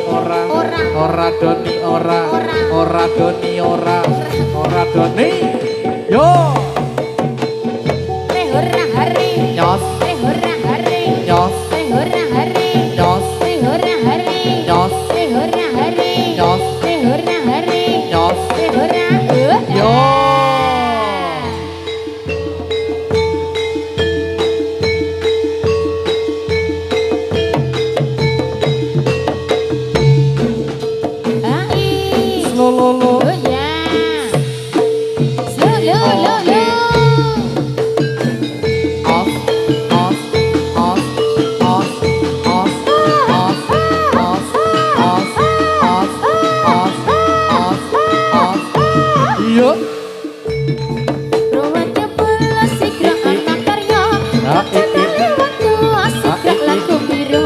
ora ora doni ora ora doni ora ora doni yo ora hari nyos ora hari nyos ora hari nyos ora hari nyos ora hari nyos ora hari nyos ora yo Lolo oh ya lo off off off off off off off off off off off off yo Rawatnya belas sigra anak karya Kacatane waktu asigra lagu biro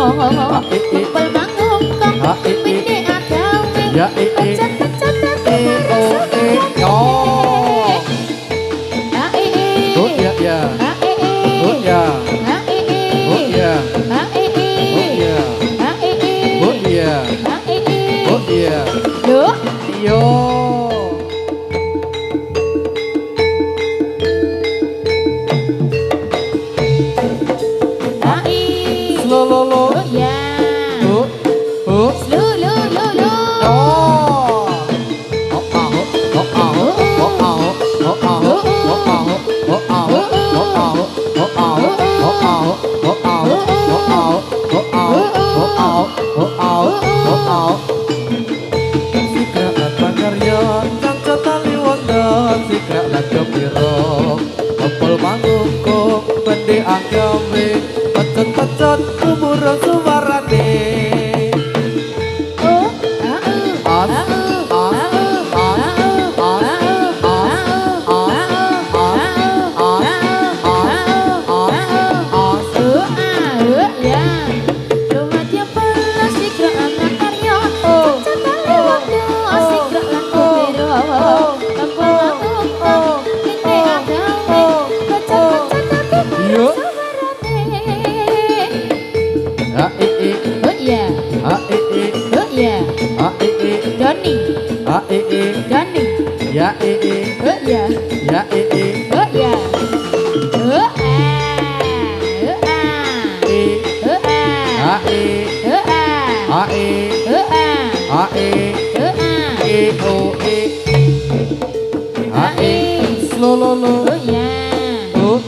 Kumpul manggung kok pindi agawe ya Pecat-pecat yo oh ya ya oh ya oh ya oh ya oh ya yo Lolo oh oh Pecet-pecet kubur suarane Doni Doni ya ya ya ya Lolo oh ya oh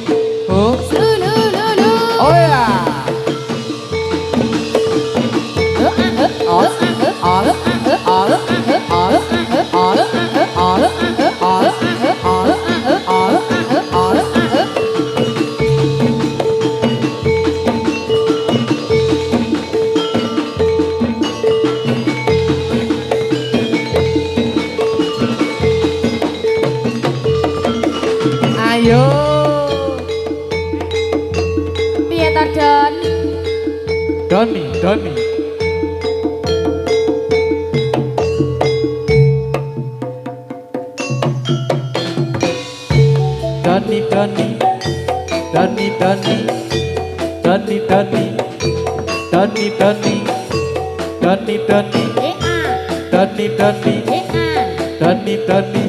oh oh ya ayo piye ta Don Doni Doni Doni Doni Doni Doni Doni Doni Doni Doni Doni Doni Doni Doni Doni Doni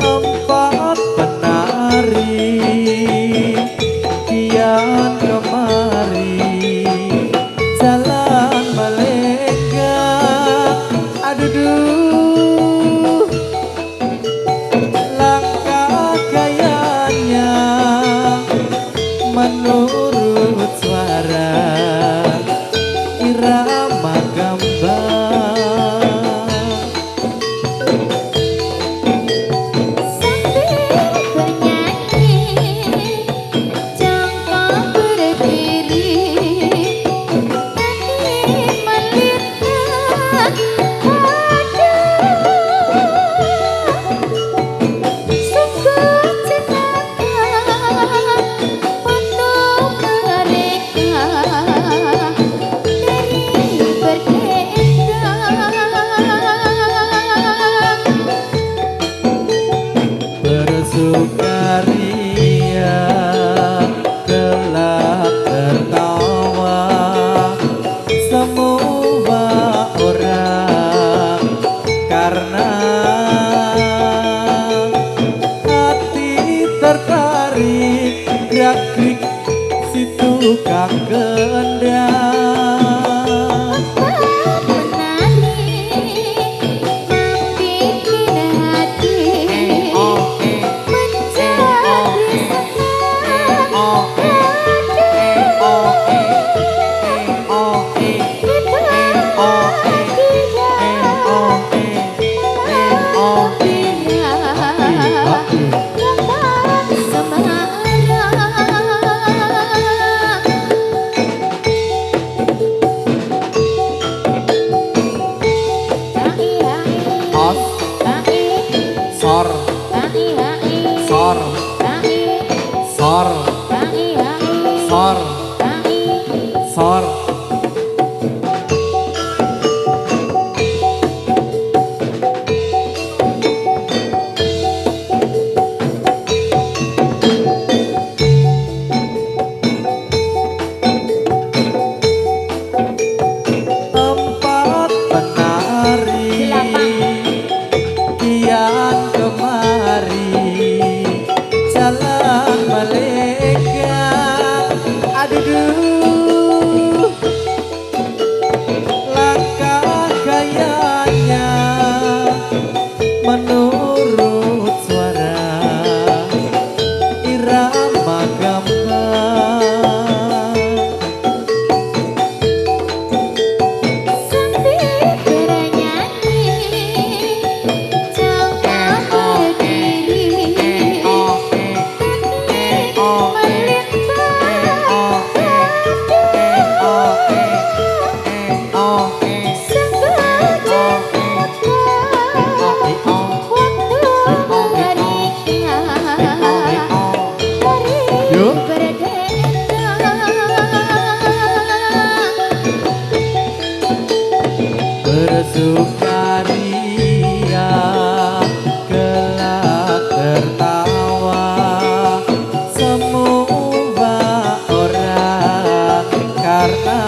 empat penari kian kemari jalan melenggang aduh langkah gayanya menurut suara irama gambang Ada kendang menari bikin hati menjadi senang sor sor sor sor sor tempat menari kian kemari jalan maleka aduh langkah gayanya menurut suara irama gambang sambil bernyanyi jangan berdiri bersukaria kelak tertawa semua orang karena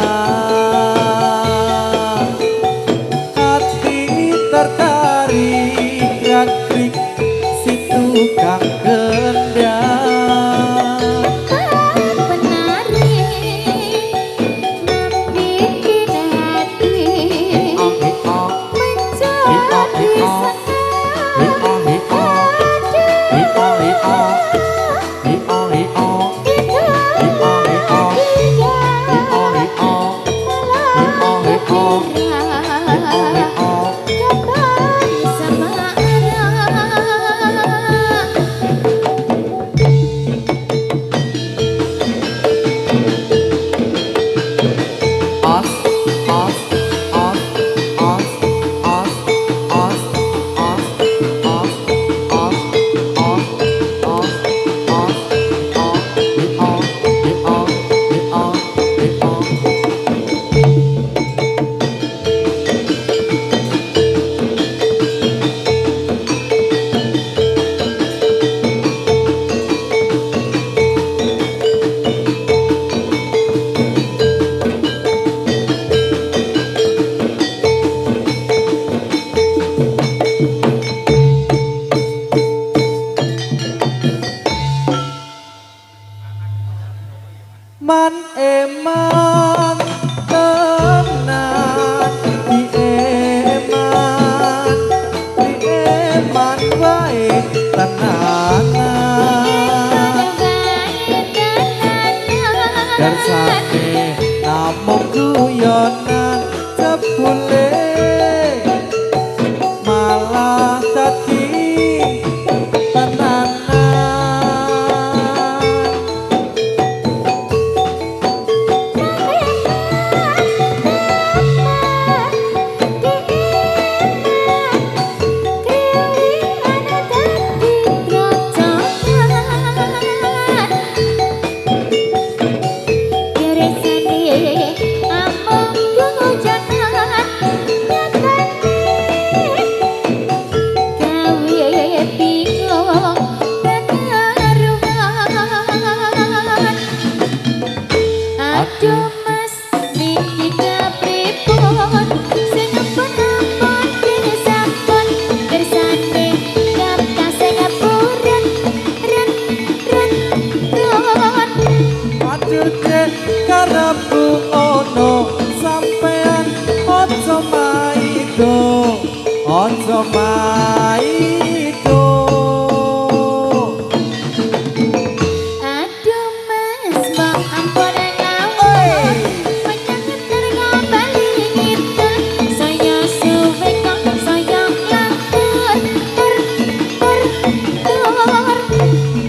hati tertarik gerak-gerik si tukang kendang penari membikin hati menjadi senang ojo maido. Aduh mas, mbak ampun ngawur. Menyangeter ngabali ngidul. Saya suwe kok saya lantur.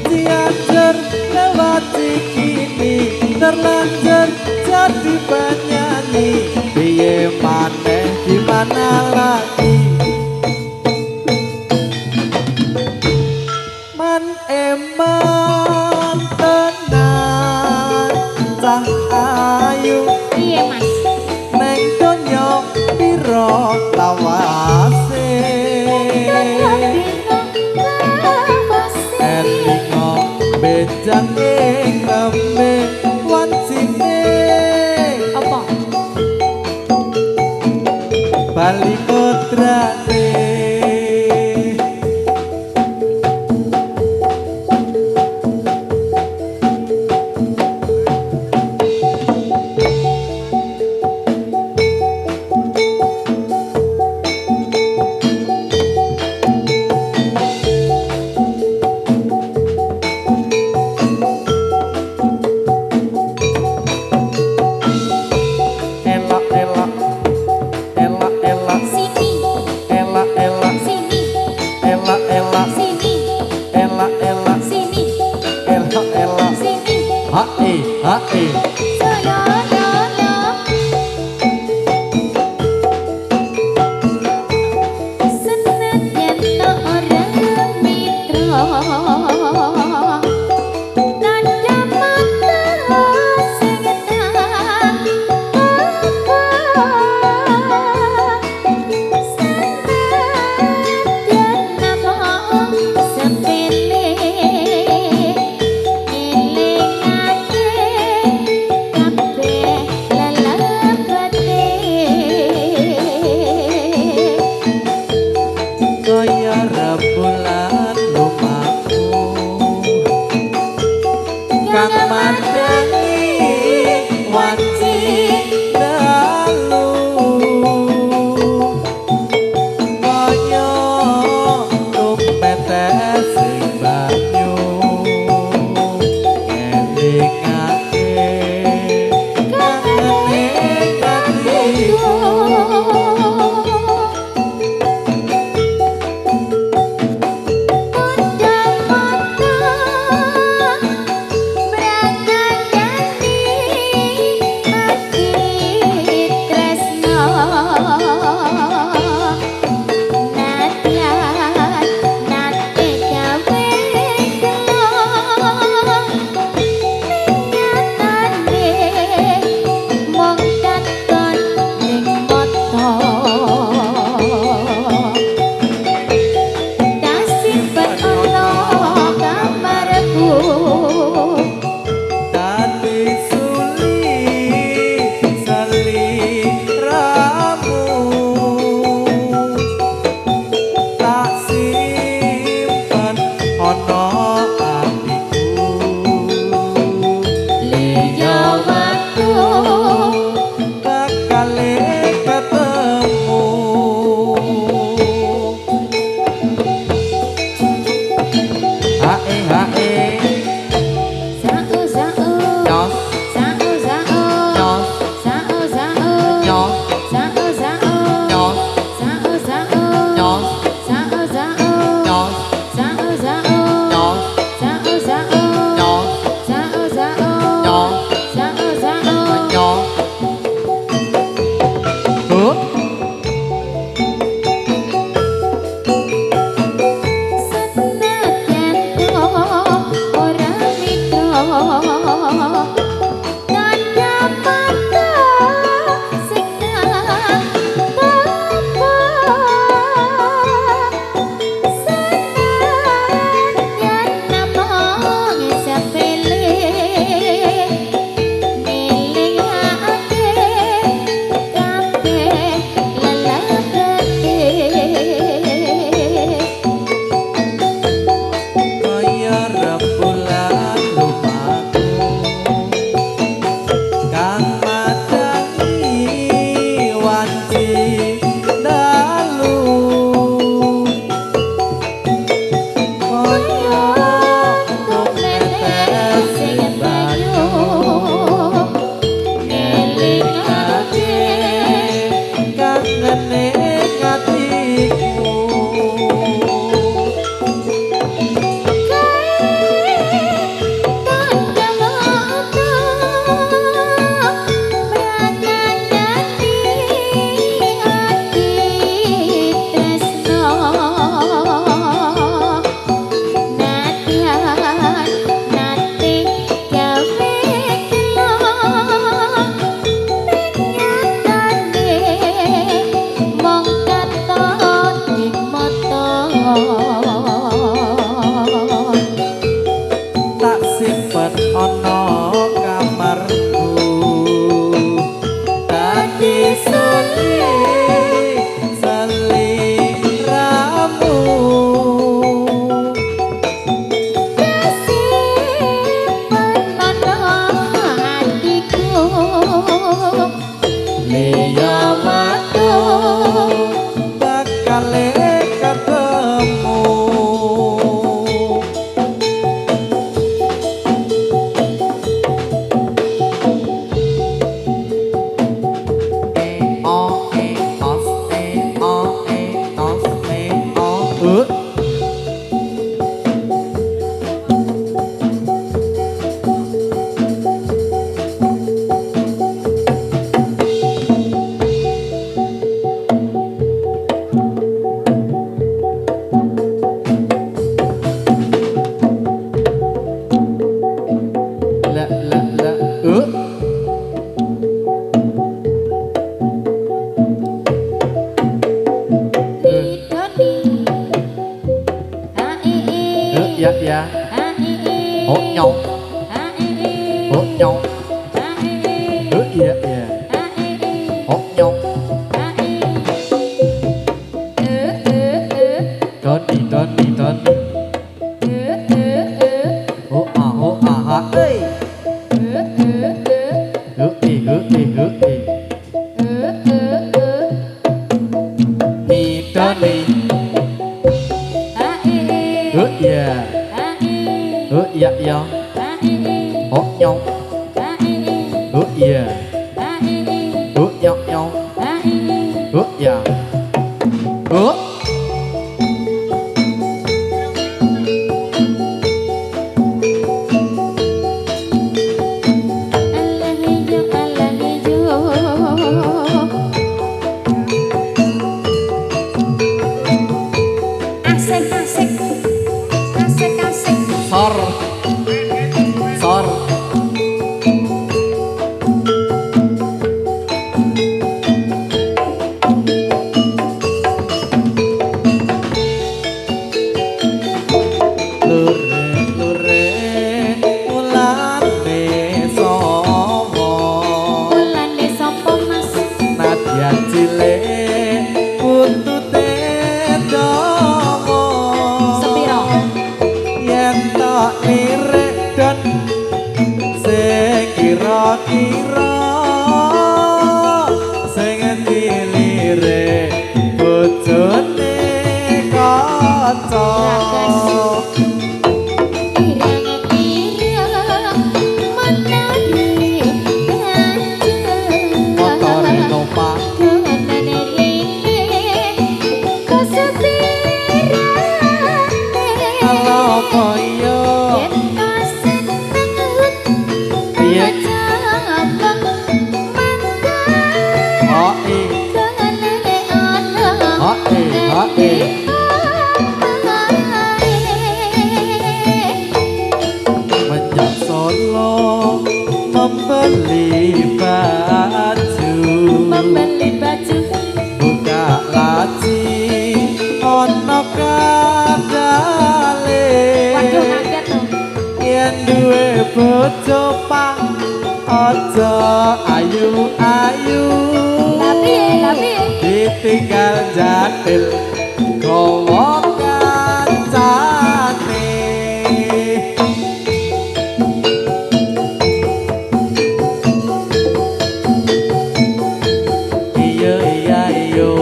Diajar lewat kini terlanjur jadi penyanyi. Piye maneh gimana lagi? Man eman tenan cah ayu. Iya mas. Neng donya piro lawase. Elingo bejang ing lembe wancine. Apa? Bali kodrane. Elak elak elak elak Sini. elak Oh nyong. Oh nyong. Iya iya. Oh nyong. Doni doni doni. Oh ah hey. Hui. Mi doni. Oh iya. Oh iya iya. Oh nyong. Oh iya. Oh nyong nyong. Oh iya. Oh. Sor. Lure ulane sapa mas nadyan cilik buntute dawa sepiro yen tok lirik dan sing kira-kira sing lirik bojone kaca Menjak Solo membeli baju buka laci ono kandale yen duwe bojo pang aja ayu-ayu ditinggal jatil gowo kancane iya iyo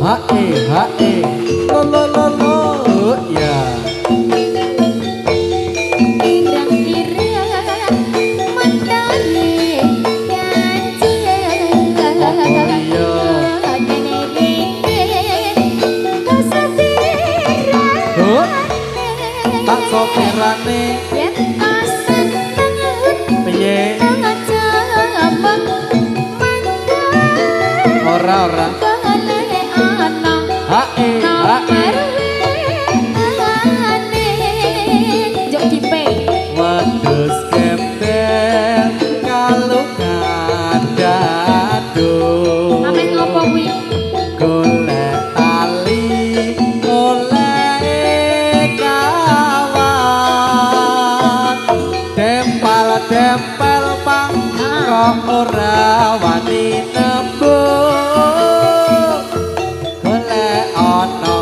hae lo ya irang-irang mentari tak sopirane yen asan piye ora hae wedhus gembel kalungan dadu ameh ngopo kuwi golek tali oleh kawan tempel pang kok ora wani nembung golek ana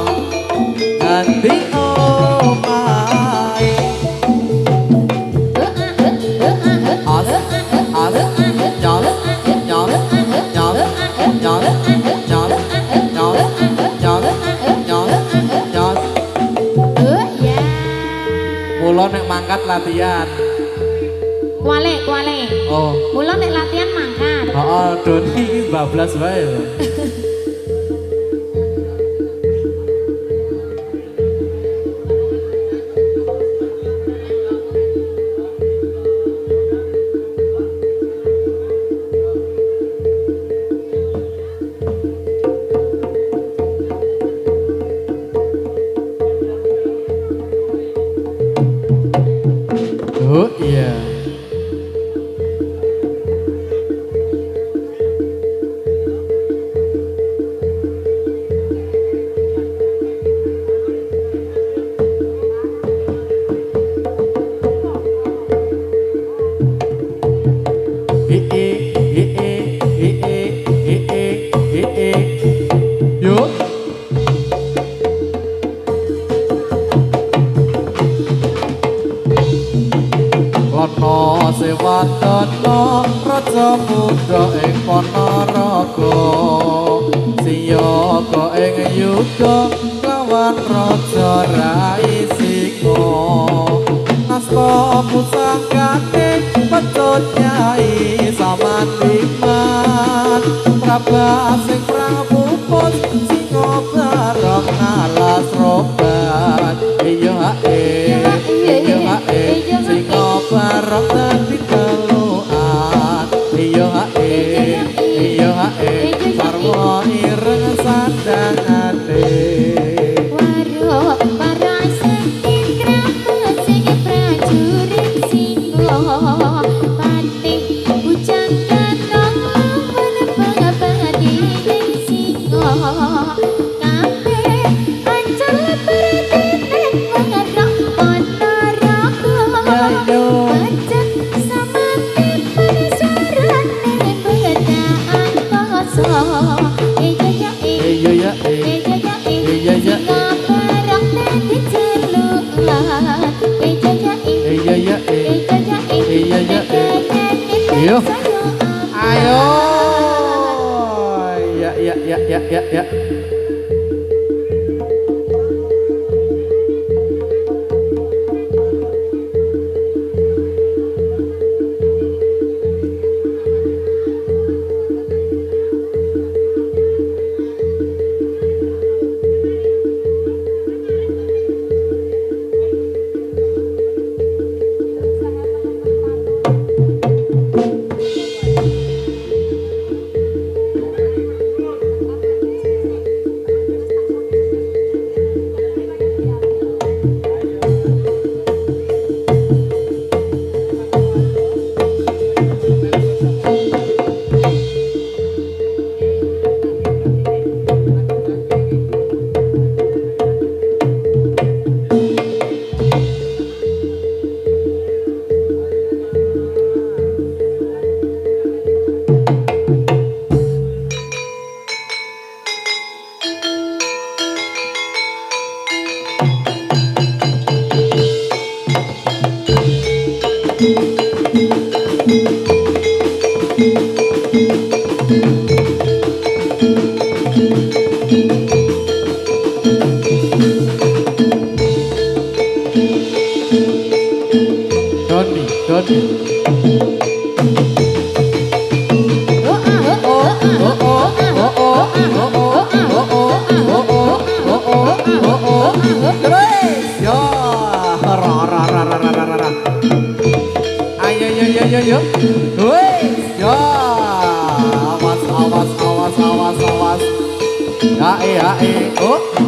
nganti omahe Mula nek mangkat latihan. Kuale. Oh. Mula nek latihan mangkat. Heeh, Doni bablas wae lho. ing yuga lawan raja rai singo nasta pusakane pecut nyai samandiman prabas sing prabu pos singo bareng alas roban iya singo bareng dadi teluan iya sarwa ireng sandangane waro para sing krapet sing prajurit singo patih bujang kanong menepeng-pengabadi singo kabeh ancel berdene mengerok ponorogo pancet sama tipen sarane bedaan koso Ayo, ayo, ya. Ayo, wes, ya, awas, oh,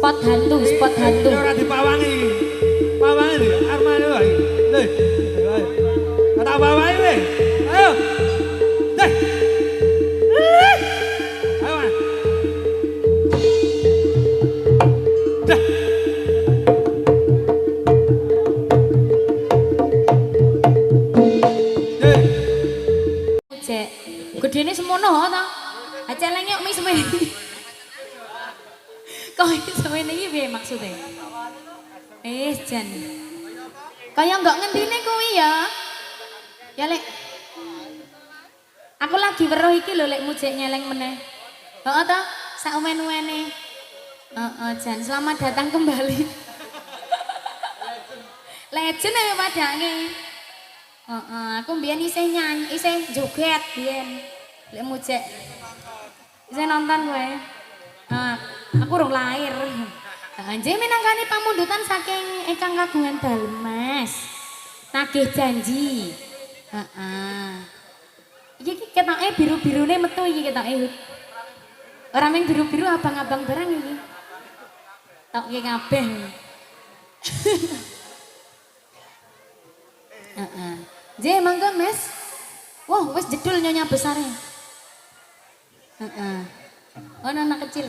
spot hantu, spot hantu. Ora dipawangi. Pawangi lho, armane wae. Lho. Kata pawangi we. Ayo. Deh. Ayo. Mas. Dah. Cek, gedene semono ta? Ha celenge kok mis semene. Kok semene iki piye maksude? Jan. Kaya enggak ngentine kuwi ya. Ya Lek. Aku lagi weruh iki lho Lek mujek nyeleng meneh. Heeh ta? Sak umen-umene. Heeh, Jan, selamat datang kembali. Legend ya padange. Aku mbiyen isih nyanyi, isih joget mbiyen. Lek mujek. Isih nonton kowe. Aku urung lahir. Nggih minangkani pamundutan saking ingkang kagungan Dalmas. Nagih janji. Iki ketoke biru-birune metu iki ketoke. Ora mung biru-biru abang-abang barang iki. Tokke kabeh. Nggih mangga Mas. Wah, wis jedul nyonya besare. Oh, anak kecil.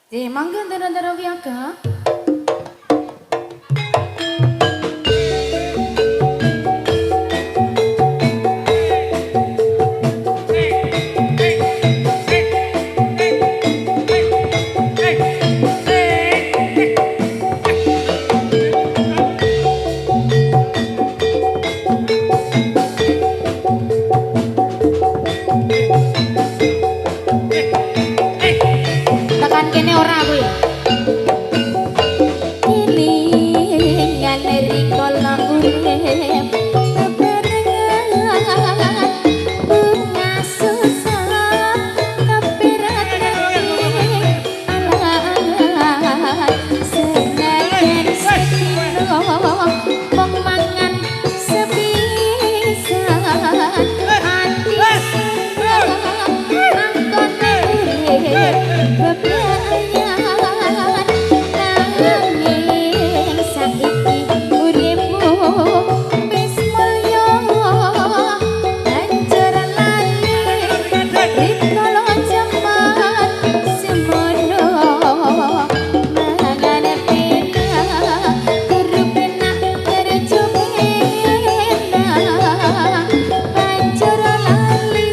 Mangga ndara-ndara wiyaga. Tekan kene ora kuwi. Ilingan rikala urip bebarengan bunga susah kepiratane alah senajan sedino wong mangan sepisan ati angkone bebayan nanging saiki uripmu wis mulya banjur lali rikala jaman semono mangan pena guru penak kerja pena banjur lali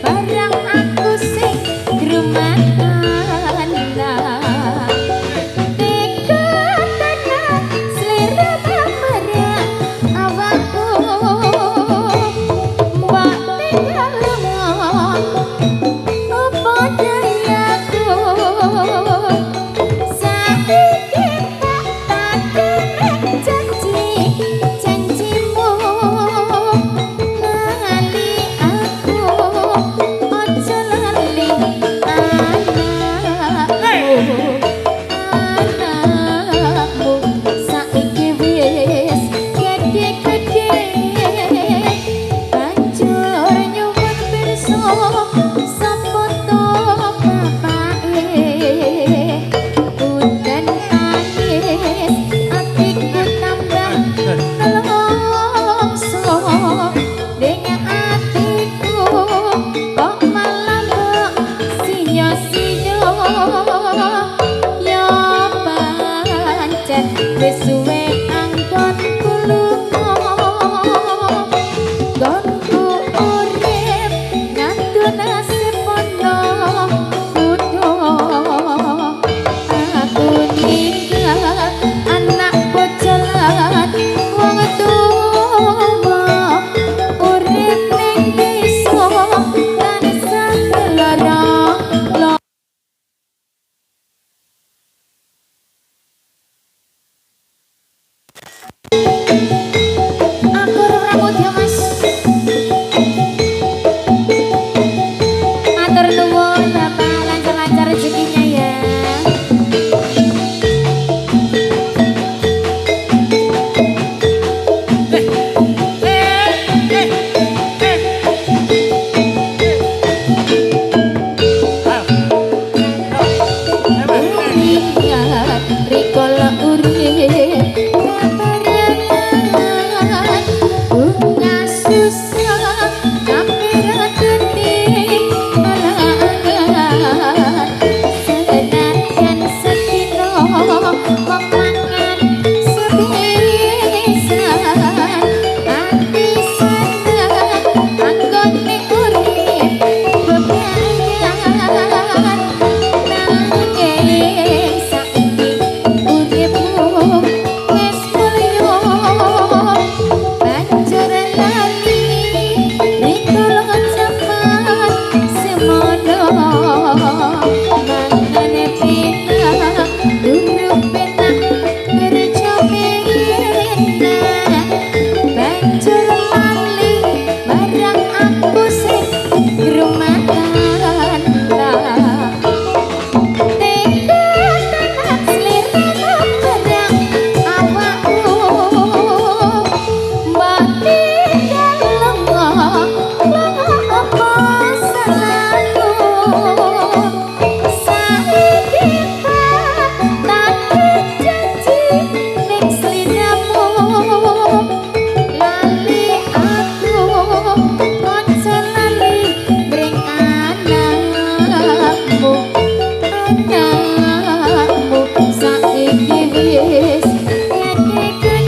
barang aku sing grumakan Aku ojo lali mangane penak durung penak kerja penak banjur lali barang aku sing grumatan tega tenan sliramu barang awakmu mbak tinggal lemah apa salahku saiki tadi janji ning sliramu lali aku aja lali bring anakmu saiki wis gede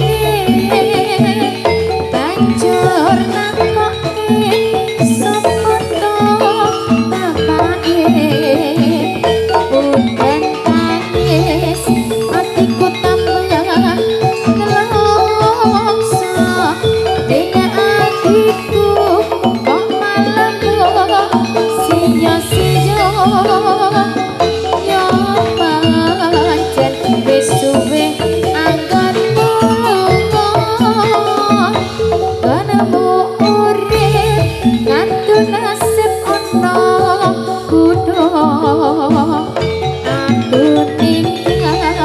banjur nakoke sapa to bapake udan tangis atiku tambah nelongso dene atiku kok malam sia-sia yo pancen wis suwe anggonmu lunga kanemu urip ngadu nasib ana kudu aku tinggal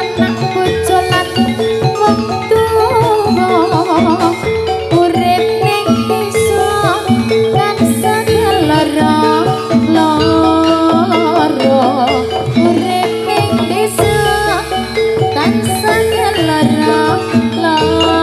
anak bojo lan wong tuwa urip ning desa kan sakelara lara urip ning desa kan sakelara lara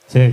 Cek.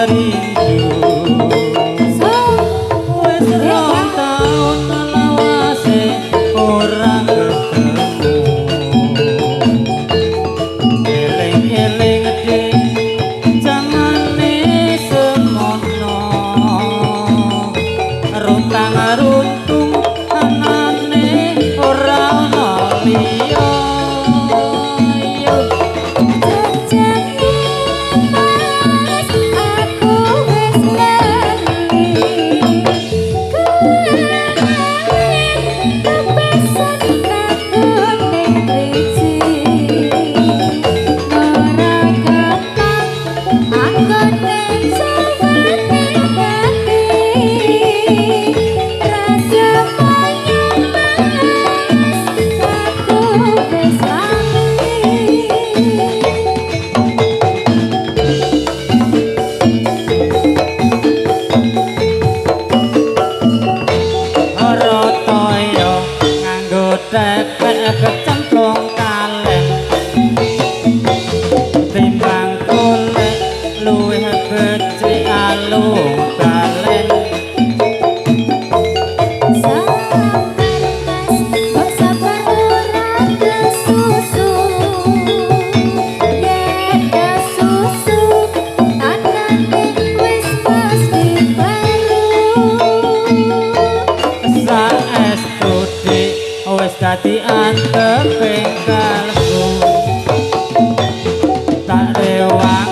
rindu wis rong taun lawase ora ketemu eling-eling dik jamane semono runtang-runtung anane ora ono liya kecemplung kaleng timbang golek luwih becik alung balen sabar ora kesusu yen kesusu anane wis pasti baru saestu dik wis dadi anteping kalbu tak rewang